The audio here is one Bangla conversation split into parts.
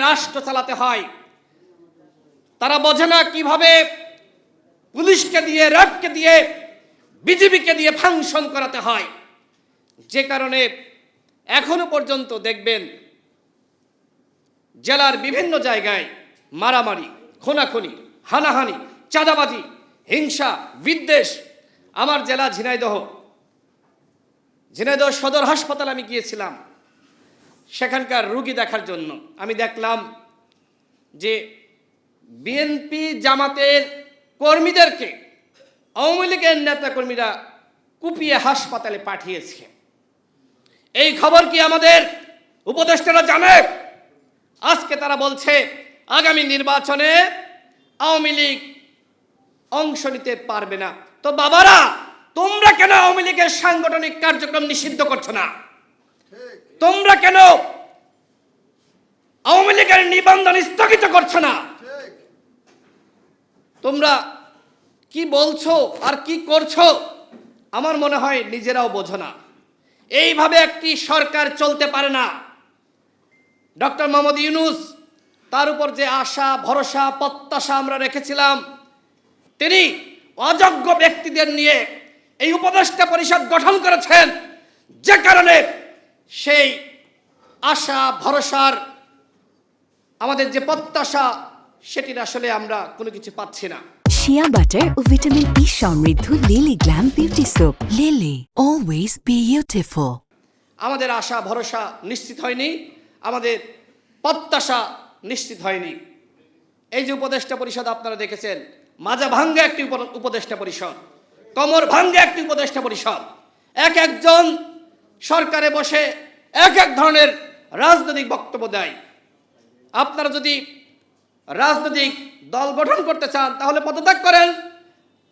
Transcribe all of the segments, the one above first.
রাষ্ট্র চালাতে হয়। তারা বোঝে না কিভাবে পুলিশকে দিয়ে, র্যাবকে দিয়ে, বিজিবিকে দিয়ে ফাংশন করাতে হয়। যে কারণে এখনো পর্যন্ত দেখবেন জেলার বিভিন্ন জায়গায় মারামারি, খুনাখুনি, হানাহানি, চাঁদাবাজি, হিংসা, বিদ্বেষ। আমার জেলা ঝিনাইদহ সদর হাসপাতালে আমি গিয়েছিলাম সেখানকার রোগী দেখার জন্য। আমি দেখলাম যে বিএনপি জামাতের কর্মীদেরকে আওয়ামী লীগের নেতাকর্মীরা কুপিয়ে হাসপাতালে পাঠিয়েছে। এই খবর কি আমাদের উপদেষ্টারা জানে? আজকে তারা বলছে আগামী নির্বাচনে আওয়ামী লীগ অংশ নিতে পারবে না। তো বাবারা, তোমরা কেন আওয়ামী লীগের সাংগঠনিক কার্যক্রম নিষিদ্ধ করছো না? তোমরা কেন আওয়ামী লীগের নিবন্ধন স্থগিত করছো না? তোমরা কি বলছো আর কি করছো আমার মনে হয় নিজেরাও বোঝো না। এইভাবে একটি সরকার চলতে পারে না। ডক্টর মোহাম্মদ ইউনূস, তার উপর যে আশা, ভরসা, প্রত্যাশা আমরা রেখেছিলাম, তিনি অযোগ্য ব্যক্তিদের নিয়ে এই উপদেষ্টা পরিষদ গঠন করেছেন। যে কারণে সেই আশা, ভরসার আমাদের যে প্রত্যাশা, সেটির আসলে আমরা কোনো কিছু পাচ্ছি না। শিয়া বাটার ও ভিটামিন ই সমৃদ্ধ lily glam beauty soap. Lily, always beautiful. আমাদের আশা ভরসা নিশ্চিত হয়নি, আমাদের প্রত্যাশা নিশ্চিত হয়নি। এই যে উপদেষ্টা পরিষদ আপনারা দেখেছেন, মাজা ভাঙ্গা একটি উপদেষ্টা পরিষদ, কমর ভাঙ্গা একটি উপদেষ্টা পরিষদ। একজন সরকারে বসে এক ধরনের রাজনৈতিক বক্তব্য দেয়। আপনারা যদি রাজনৈতিক দল গঠন করতে চান তাহলে পদত্যাগ করেন।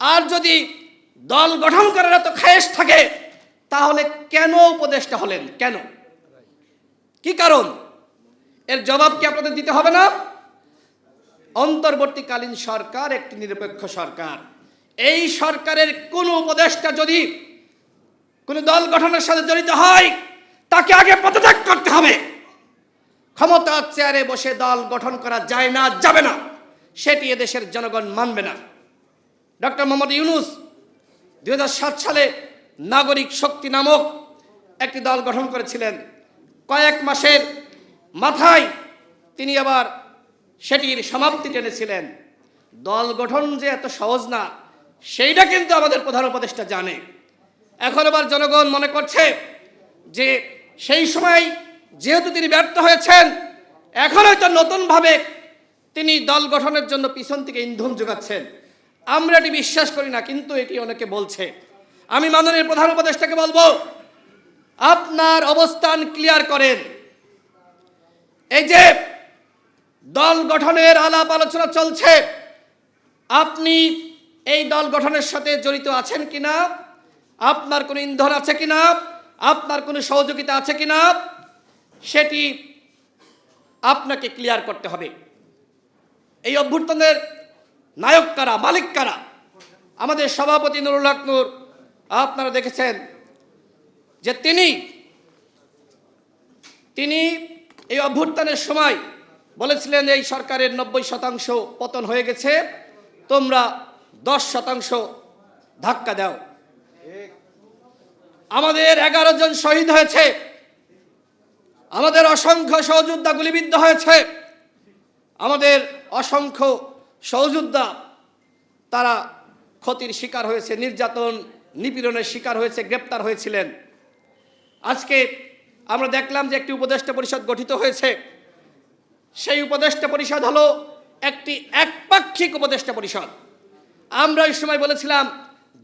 আর যদি দল গঠন করার এত খায়েশ থাকে তাহলে কেন উপদেষ্টা হলেন? কেন? কি কারণ? এর জবাব কি আপনাদের দিতে হবে না? অন্তর্বর্তীকালীন সরকার একটি নিরপেক্ষ সরকার। এই সরকারের কোন উপদেষ্টা যদি কোন দল গঠনের সাথে জড়িত হয় তাকে আগে পদত্যাগ করতে হবে। ক্ষমতার চেয়ারে বসে দল গঠন করা যায় না, যাবে না, সেটি এদেশের জনগণ মানবে না। ডক্টর মোহাম্মদ ইউনূস 2007 সালে নাগরিক শক্তি নামক একটি দল গঠন করেছিলেন। কয়েক মাসের মাথায় তিনি আবার সেটির সমাপ্তি টেনেছিলেন। দল গঠন যে এত সহজ না, সেইটা কিন্তু আমাদের প্রধান উপদেষ্টা জানে। এখন আবার জনগণ মনে করছে যে সেই সময় যেহেতু তিনি ব্যর্থ হয়েছেন, এখন হয়তো নতুনভাবে তিনি দল গঠনের জন্য পিছন থেকে ইন্ধন যোগাচ্ছেন। আমরা এটি বিশ্বাস করি না, কিন্তু এটি অনেকে বলছে। আমি মাননীয় প্রধান উপদেষ্টাকে বলবো, আপনার অবস্থান ক্লিয়ার করেন। এই যে দল গঠনের আলাপ আলোচনা চলছে, আপনি এই দল গঠনের সাথে জড়িত আছেন কিনা, আপনার কোনো ইন্ধন আছে কিনা, আপনার কোনো সহযোগিতা আছে কিনা, সেটি আপনাকে ক্লিয়ার করতে হবে। এই অভ্যুত্থানের নায়ক কারা, মালিক কারা? আমাদের সভাপতি নুরুল হক নূর, আপনারা দেখেছেন যে তিনি এই অভ্যুত্থানের সময় বলেছিলেন এই সরকারের 90% পতন হয়ে গেছে, তোমরা 10% ধাক্কা দাও। আমাদের 11 জন শহীদ হয়েছে, আমাদের অসংখ্য সহযোদ্ধা গুলিবিদ্ধ হয়েছে, আমাদের অসংখ্য সহযোদ্ধা তারা ক্ষতির শিকার হয়েছে, নির্যাতন নিপীড়নের শিকার হয়েছে, গ্রেপ্তার হয়েছিলেন। আজকে আমরা দেখলাম যে একটি উপদেষ্টা পরিষদ গঠিত হয়েছে। সেই উপদেষ্টা পরিষদ হলো একটি একপাক্ষিক উপদেষ্টা পরিষদ। আমরা ওই সময় বলেছিলাম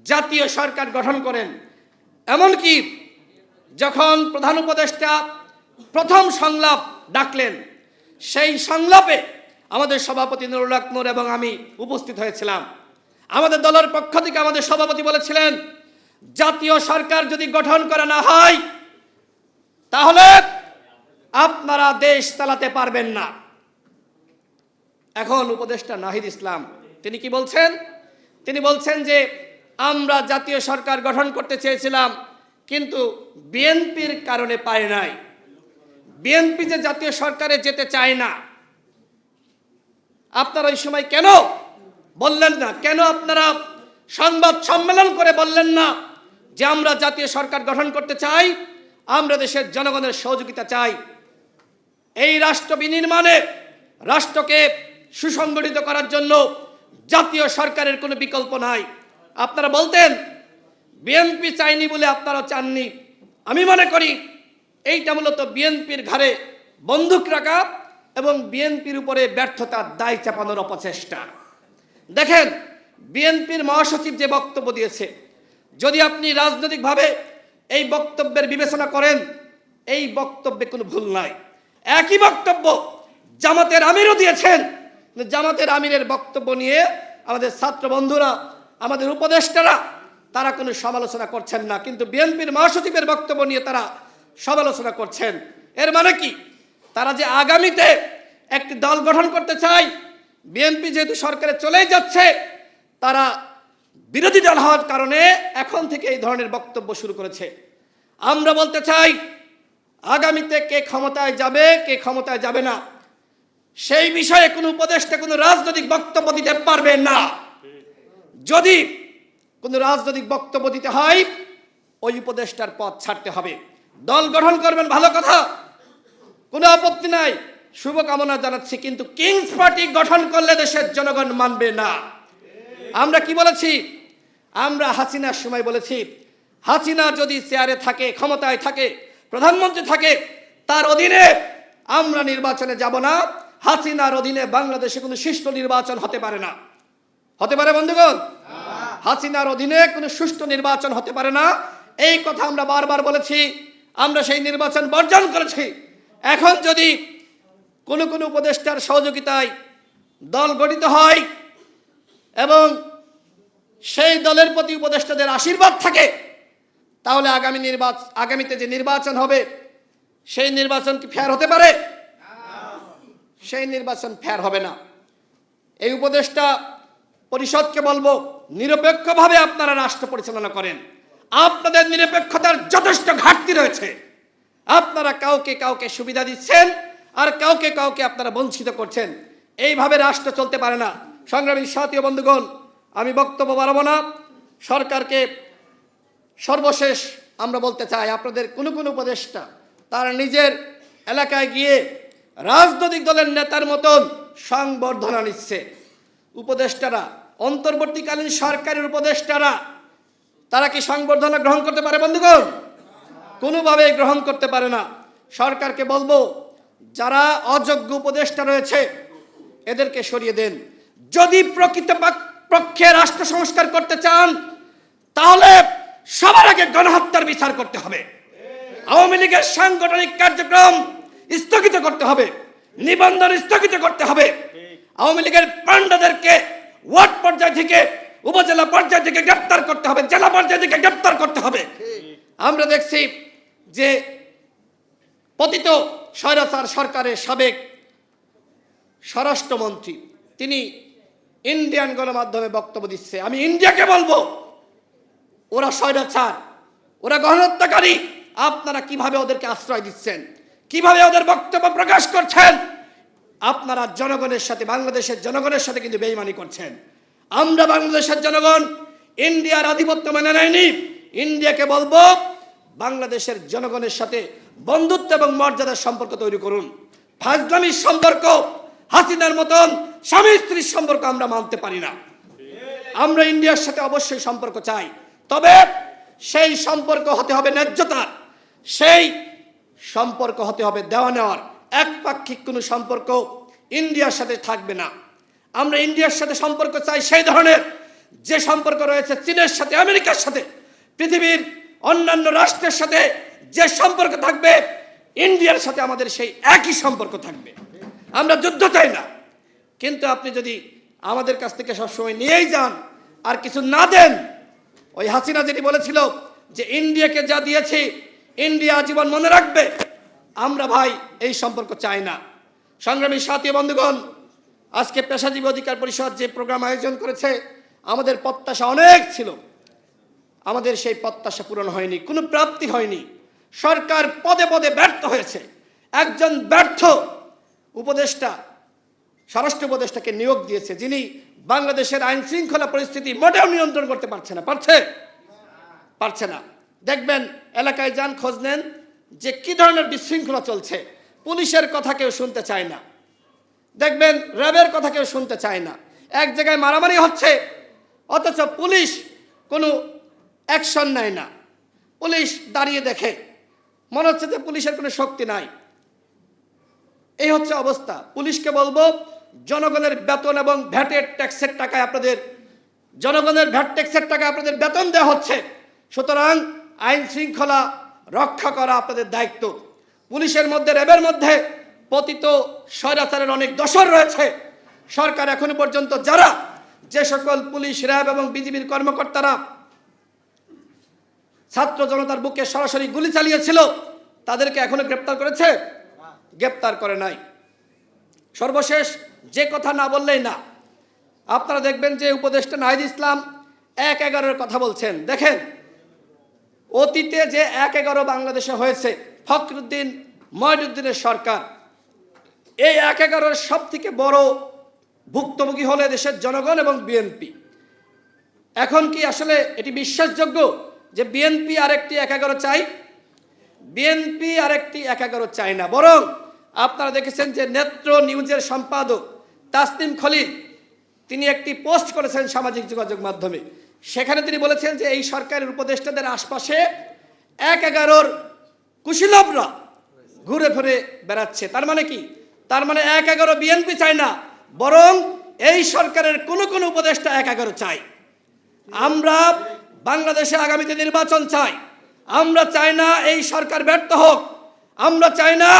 জাতীয় সরকার গঠন করেন। এমনকি যখন প্রধান উপদেষ্টা প্রথম সংলাপ ডাকলেন, সেই সংলাপে আমাদের সভাপতি নুরুল হক নূর এবং আমি উপস্থিত হয়েছিলাম। আমাদের দলের পক্ষ থেকে আমাদের সভাপতি বলেছিলেন, জাতীয় সরকার যদি গঠন করা না হয় তাহলে আপনারা দেশ চালাতে পারবেন না। এখন উপদেষ্টা নাহিদ ইসলাম তিনি কি বলছেন? তিনি বলছেন যে আমরা জাতীয় সরকার গঠন করতে চেয়েছিলাম, কিন্তু বিএনপির কারণে পায় নাই। বিএনপি যে জাতীয় সরকারে যেতে চায় না, আপনারা ওই সময় কেন বললেন না? কেন আপনারা সংবাদ সম্মেলন করে বললেন না যে আমরা জাতীয় সরকার গঠন করতে চাই, আমরা দেশের জনগণের সহযোগিতা চাই, এই রাষ্ট্র বিনির্মাণে রাষ্ট্রকে সুসংগঠিত করার জন্য জাতীয় সরকারের কোনো বিকল্প নাই? আপনারা বলতেন বিএনপি চাইনি বলে আপনারা চাননি। আমি মনে করি এইটা মূলত বিএনপির ঘাড়ে বন্দুক রাখা এবং বিএনপির উপরে ব্যর্থতার দায় চাপানোর অপচেষ্টা। দেখেন, বিএনপির মহাসচিব যে বক্তব্য দিয়েছে, যদি আপনি রাজনৈতিকভাবে এই বক্তব্যের বিবেচনা করেন, এই বক্তব্যে কোনো ভুল নাই। একই বক্তব্য জামাতের আমিরও দিয়েছেন। জামাতের আমিরের বক্তব্য নিয়ে আমাদের ছাত্র বন্ধুরা, আমাদের উপদেষ্টারা তারা কোনো সমালোচনা করছেন না, কিন্তু বিএনপির মহাসচিবের বক্তব্য নিয়ে তারা সমালোচনা করছেন। এর মানে কি? তারা যে আগামীতে একটি দল গঠন করতে চায়, বিএনপি যেহেতু সরকারে চলেই যাচ্ছে, তারা বিরোধী দল হওয়ার কারণে এখন থেকে এই ধরনের বক্তব্য শুরু করেছে। আমরা বলতে চাই, আগামীতে কে ক্ষমতায় যাবে, কে ক্ষমতায় যাবে না, সেই বিষয়ে কোনো উপদেষ্টা কোনো রাজনৈতিক বক্তব্য দিতে পারবে না। যদি কোনো রাজনৈতিক বক্তব্য দিতে হয়, ওই উপদেষ্টার পদ ছাড়তে হবে। দল গঠন করবেন, ভালো কথা, কোনো আপত্তি নাই, শুভকামনা জানাচ্ছি, কিন্তু কিংস পার্টি গঠন করলে দেশের জনগণ মানবে না। আমরা কি বলেছি? আমরা হাসিনার সময় বলেছি, হাসিনা যদি চেয়ারে থাকে, ক্ষমতায় থাকে, প্রধানমন্ত্রী থাকে, তার অধীনে আমরা নির্বাচনে যাব না। হাসিনার অধীনে বাংলাদেশে কোনো সুষ্ঠু নির্বাচন হতে পারে না। হতে পারে বন্ধুগণ? হাসিনার অধীনে কোনো সুষ্ঠু নির্বাচন হতে পারে না, এই কথা আমরা বারবার বলেছি। আমরা সেই নির্বাচন বর্জন করেছি। এখন যদি কোনো কোনো উপদেষ্টার সহযোগিতায় দল গঠিত হয় এবং সেই দলের প্রতি উপদেষ্টাদের আশীর্বাদ থাকে, তাহলে আগামীতে যে নির্বাচন হবে, সেই নির্বাচন কি ফেয়ার হতে পারে? সেই নির্বাচন ফেয়ার হবে না। এই উপদেষ্টা পরিষদকে বলবো, নিরপেক্ষভাবে আপনারা রাষ্ট্র পরিচালনা করেন। আপনাদের নিরপেক্ষতার যথেষ্ট ঘাটতি রয়েছে। আপনারা কাউকে কাউকে সুবিধা দিচ্ছেন আর কাউকে কাউকে আপনারা বঞ্চিত করছেন। এইভাবে রাষ্ট্র চলতে পারে না। সংগ্রামী সাথী ও বন্ধুগণ, আমি বক্তব্য বাড়াবো না। সরকারকে সর্বশেষ আমরা বলতে চাই, আপনাদের কোনো কোনো উপদেষ্টা তার নিজের এলাকায় গিয়ে রাজনৈতিক দলের নেতার মতন সংবর্ধনা নিচ্ছে। উপদেষ্টারা, অন্তর্বর্তীকালীন সরকারের উপদেষ্টারা, তারা কি সংবর্ধনা গ্রহণ করতে পারে বন্ধুগণ? কোনোভাবে গ্রহণ করতে পারে না। সরকারকে বলবো, যারা অযোগ্য উপদেষ্টা রয়েছে এদেরকে সরিয়ে দেন। যদি প্রকৃতপক্ষে রাষ্ট্র সংস্কার করতে চান, তাহলে সবার আগে গণহত্যার বিচার করতে হবে। আওয়ামী লীগের সাংগঠনিক কার্যক্রম স্থগিত করতে হবে, নিবন্ধন স্থগিত করতে হবে। আওয়ামী লীগের পান্ডাদেরকে ওয়ার্ড পর্যায় থেকে, উপজেলা পর্যায় থেকে গ্রেপ্তার করতে হবে, জেলা পর্যায় থেকে গ্রেপ্তার করতে হবে। আমরা দেখছি যে পতিত স্বৈরাচার সরকারের সাবেক স্বরাষ্ট্রমন্ত্রী, তিনি ইন্ডিয়ান গণমাধ্যমে বক্তব্য দিচ্ছে। আমি ইন্ডিয়াকে বলবো, ওরা স্বৈরাচার, ওরা গণহত্যাকারী। আপনারা কিভাবে ওদেরকে আশ্রয় দিচ্ছেন, কিভাবে ওদের বক্তব্য প্রকাশ করছেন? আপনারা জনগণের সাথে, বাংলাদেশের জনগণের সাথে কিন্তু বেইমানি করছেন। আমরা বাংলাদেশের জনগণ ইন্ডিয়ার আধিপত্য মেনে নেয়নি। ইন্ডিয়াকে বলবো, বাংলাদেশের জনগণের সাথে বন্ধুত্ব এবং মর্যাদার সম্পর্ক তৈরি করুন। ফাজলামির সম্পর্ক, হাসিনার মতন স্বামী স্ত্রীর সম্পর্ক আমরা মানতে পারি না। আমরা ইন্ডিয়ার সাথে অবশ্যই সম্পর্ক চাই, তবে সেই সম্পর্ক হতে হবে ন্যায্যতার, সেই সম্পর্ক হতে হবে দেওয়া নেওয়ার। একপাক্ষিক কোনো সম্পর্ক ইন্ডিয়ার সাথে থাকবে না। আমরা ইন্ডিয়ার সাথে সম্পর্ক চাই সেই ধরনের যে সম্পর্ক রয়েছে চীনের সাথে, আমেরিকার সাথে, পৃথিবীর অন্যান্য রাষ্ট্রের সাথে যে সম্পর্ক থাকবে, ইন্ডিয়ার সাথে আমাদের সেই একই সম্পর্ক থাকবে। আমরা যুদ্ধ চাই না, কিন্তু আপনি যদি আমাদের কাছ থেকে সবসময় নিয়েই যান আর কিছু না দেন, ওই হাসিনা যেটি বলেছিল যে ইন্ডিয়াকে যা দিয়েছি ইন্ডিয়া আজীবন মনে রাখবে, আমরা ভাই এই সম্পর্ক চাই না। সংগ্রামী সাথী বন্ধুগণ, আজকে পেশাজীবী অধিকার পরিষদ যে প্রোগ্রাম আয়োজন করেছে, আমাদের প্রত্যাশা অনেক ছিল, আমাদের সেই প্রত্যাশা পূরণ হয়নি, কোনো প্রাপ্তি হয়নি। সরকার পদে পদে ব্যর্থ হয়েছে। একজন ব্যর্থ উপদেষ্টা স্বরাষ্ট্র উপদেষ্টাকে নিয়োগ দিয়েছে, যিনি বাংলাদেশের আইন শৃঙ্খলা পরিস্থিতি মোটেও নিয়ন্ত্রণ করতে পারছে না। পারছে না। দেখবেন, এলাকায় যান, খোঁজ নেন যে কি ধরনের বিশৃঙ্খলা চলছে। পুলিশের কথা কেউ শুনতে চায় না, দেখবেন র্যাবের কথা কেউ শুনতে চায় না। এক জায়গায় মারামারি হচ্ছে, অথচ পুলিশ কোনো অ্যাকশন নেয় না। পুলিশ দাঁড়িয়ে দেখে, মনে হচ্ছে যে পুলিশের কোনো শক্তি নাই। এই হচ্ছে অবস্থা। পুলিশকে বলবো, জনগণের বেতন এবং ভ্যাটের ট্যাক্সের টাকায় আপনাদের, জনগণের ভ্যাট ট্যাক্সের টাকায় আপনাদের বেতন দেওয়া হচ্ছে, সুতরাং আইন শৃঙ্খলা রক্ষা করা আপনাদের দায়িত্ব। পুলিশের মধ্যে, র্যাবের মধ্যে পতিত স্বৈরাচারের অনেক দোসর রয়েছে। সরকার এখনো পর্যন্ত যে সকল পুলিশ, র্যাব এবং বিজিবির কর্মকর্তারা ছাত্র জনতার বুকে সরাসরি গুলি চালিয়েছিল, তাদেরকে এখনো গ্রেপ্তার করেছে? গ্রেপ্তার করে নাই। সর্বশেষ যে কথা না বললেই না, আপনারা দেখবেন যে উপদেষ্টা নাহিদ ইসলাম 1/11 কথা বলছেন। দেখেন, অতীতে যে 1/11 বাংলাদেশে হয়েছে, ফখরুদ্দিন মঈনুদ্দিনের সরকার, এই 1/11 সব থেকে বড় ভুক্তভোগী হলে দেশের জনগণ এবং বিএনপি। এখন কি আসলে এটি বিশ্বাসযোগ্য যে বিএনপি আরেকটি 1/11 চাই? বিএনপি আরেকটি 1/11 চাই না। বরং আপনারা দেখেছেন যে নেত্র নিউজের সম্পাদক তাসনিম খলিল, তিনি একটি পোস্ট করেছেন সামাজিক যোগাযোগ মাধ্যমে। সেখানে তিনি বলেছেন যে এই সরকারের উপদেষ্টাদের আশপাশে 1/11 কুশীলবরা ঘুরে ফিরে বেড়াচ্ছে। তার মানে কি? তার মানে 1/11 বিএনপি চায় না, বরং এই সরকারের কোন উপদেষ্টা 1/11 চাই। আমরা বাংলাদেশে আগামীতে নির্বাচন চাই। আমরা চাই না এই সরকার ব্যর্থ হোক। আমরা চাই না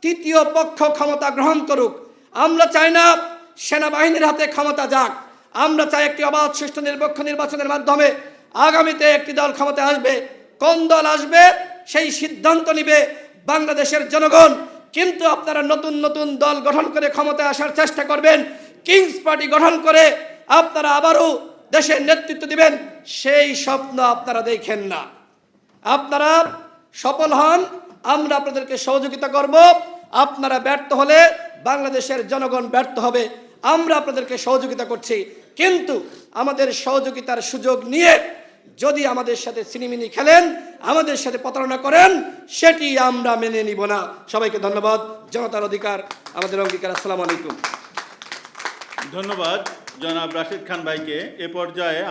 তৃতীয় পক্ষ ক্ষমতা গ্রহণ করুক। আমরা চাই না সেনাবাহিনীর হাতে ক্ষমতা যাক। আমরা চাই একটি অবাধ, সুষ্ঠু, নিরপেক্ষ নির্বাচনের মাধ্যমে আগামীতে একটি দল ক্ষমতায় আসবে। কোন দল আসবে সেই সিদ্ধান্ত নিবে বাংলাদেশের জনগণ। কিন্তু আপনারা নতুন নতুন দল গঠন করে ক্ষমতায় আসার চেষ্টা করবেন, কিংস পার্টি গঠন করে আপনারা আবারও দেশের নেতৃত্ব দিবেন, সেই স্বপ্ন আপনারা দেখেন না। আপনারা সফল হন, আমরা আপনাদেরকে সহযোগিতা করব। আপনারা ব্যর্থ হলে বাংলাদেশের জনগণ ব্যর্থ হবে। আমরা আপনাদেরকে সহযোগিতা করছি, কিন্তু আমাদের সহযোগিতার সুযোগ নিয়ে যদি আমাদের সাথে ছিনিমিনি খেলেন, আমাদের সাথে প্রতারণা করেন, সেটি আমরা মেনে নিব না। সবাইকে ধন্যবাদ। জনতার অধিকার আমাদের অঙ্গীকার। আসসালামু আলাইকুম। ধন্যবাদ জনাব রাশিদ খান ভাইকে। এ পর্যায়ে